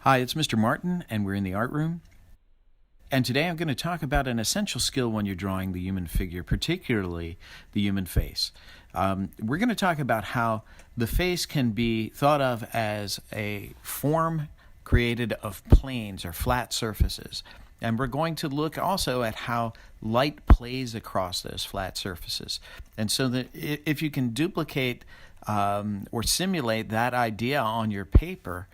Hi, it's Mr. Martin, and we're in the art room. And today I'm going to talk about an essential skill when you're drawing the human figure, particularly the human face. We're going to talk about how the face can be thought of as a form created of planes or flat surfaces. And we're going to look also at how light plays across those flat surfaces. And so that if you can duplicate or simulate that idea on your paper,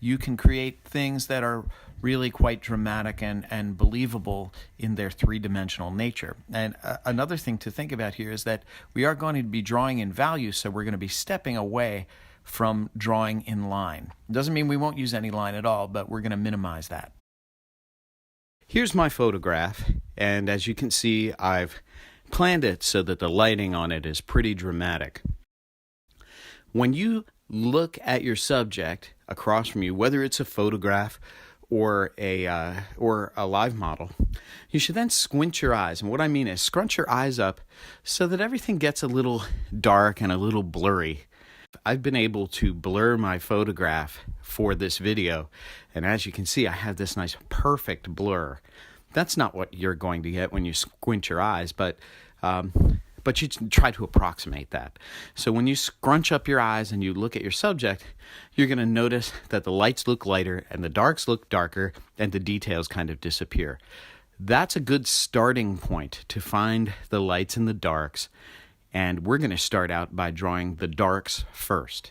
you can create things that are really quite dramatic and believable in their three-dimensional nature. And another thing to think about here is that we are going to be drawing in value, so we're going to be stepping away from drawing in line. It doesn't mean we won't use any line at all, but we're going to minimize that. Here's my photograph, and as you can see, I've planned it so that the lighting on it is pretty dramatic. When you look at your subject across from you, whether it's a photograph or a live model, you should then squint your eyes. And what I mean is scrunch your eyes up so that everything gets a little dark and a little blurry. I've been able to blur my photograph for this video, and as you can see, I have this nice perfect blur. That's not what you're going to get when you squint your eyes, but you try to approximate that. So when you scrunch up your eyes and you look at your subject, you're going to notice that the lights look lighter and the darks look darker and the details kind of disappear. That's a good starting point to find the lights and the darks, and we're going to start out by drawing the darks first.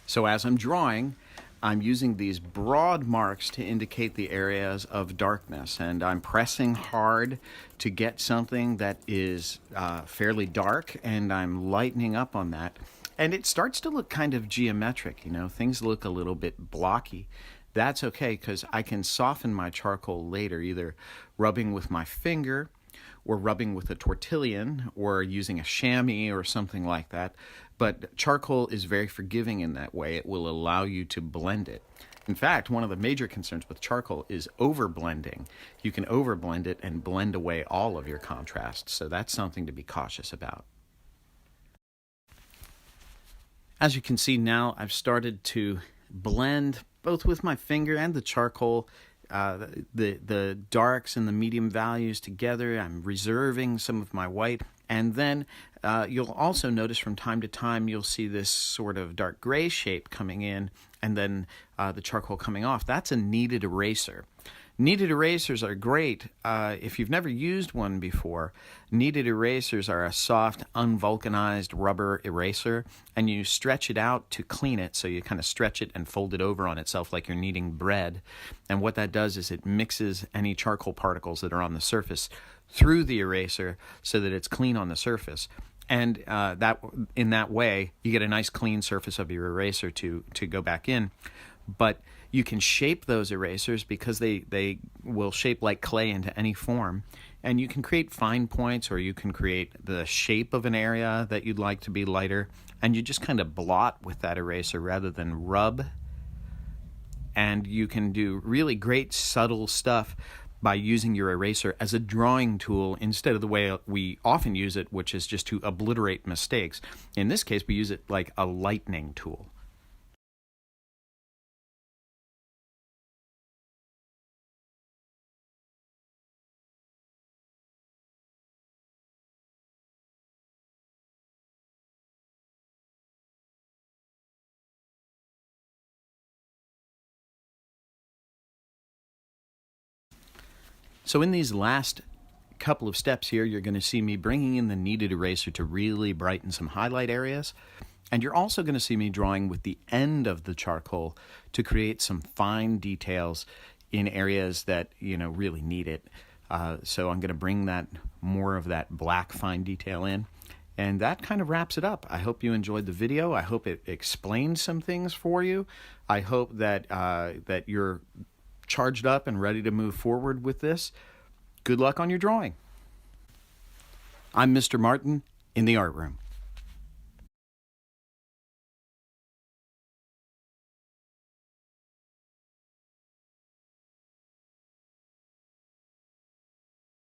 So as I'm drawing, I'm using these broad marks to indicate the areas of darkness, and I'm pressing hard to get something that is fairly dark, and I'm lightening up on that. And it starts to look kind of geometric, things look a little bit blocky. That's okay, because I can soften my charcoal later, either rubbing with my finger or rubbing with a tortillon or using a chamois or something like that. But charcoal is very forgiving in that way. It will allow you to blend it. In fact, one of the major concerns with charcoal is overblending. You can overblend it and blend away all of your contrast, so that's something to be cautious about. As you can see now, I've started to blend both with my finger and the charcoal the darks and the medium values together. I'm reserving some of my white, and then you'll also notice from time to time you'll see this sort of dark gray shape coming in, and then the charcoal coming off. That's a kneaded eraser. Kneaded erasers are great. If you've never used one before, kneaded erasers are a soft, unvulcanized rubber eraser, and you stretch it out to clean it, so you kind of stretch it and fold it over on itself like you're kneading bread. And what that does is it mixes any charcoal particles that are on the surface through the eraser so that it's clean on the surface. And in that way, you get a nice clean surface of your eraser to go back in. But you can shape those erasers because they will shape like clay into any form. And you can create fine points, or you can create the shape of an area that you'd like to be lighter. And you just kind of blot with that eraser rather than rub. And you can do really great subtle stuff by using your eraser as a drawing tool instead of the way we often use it, which is just to obliterate mistakes. In this case, we use it like a lightening tool. So in these last couple of steps here, you're going to see me bringing in the kneaded eraser to really brighten some highlight areas. And you're also going to see me drawing with the end of the charcoal to create some fine details in areas that, really need it. So I'm going to bring more of that black fine detail in. And that kind of wraps it up. I hope you enjoyed the video. I hope it explained some things for you. I hope that you're charged up and ready to move forward with this. Good luck on your drawing. I'm Mr. Martin in the art room.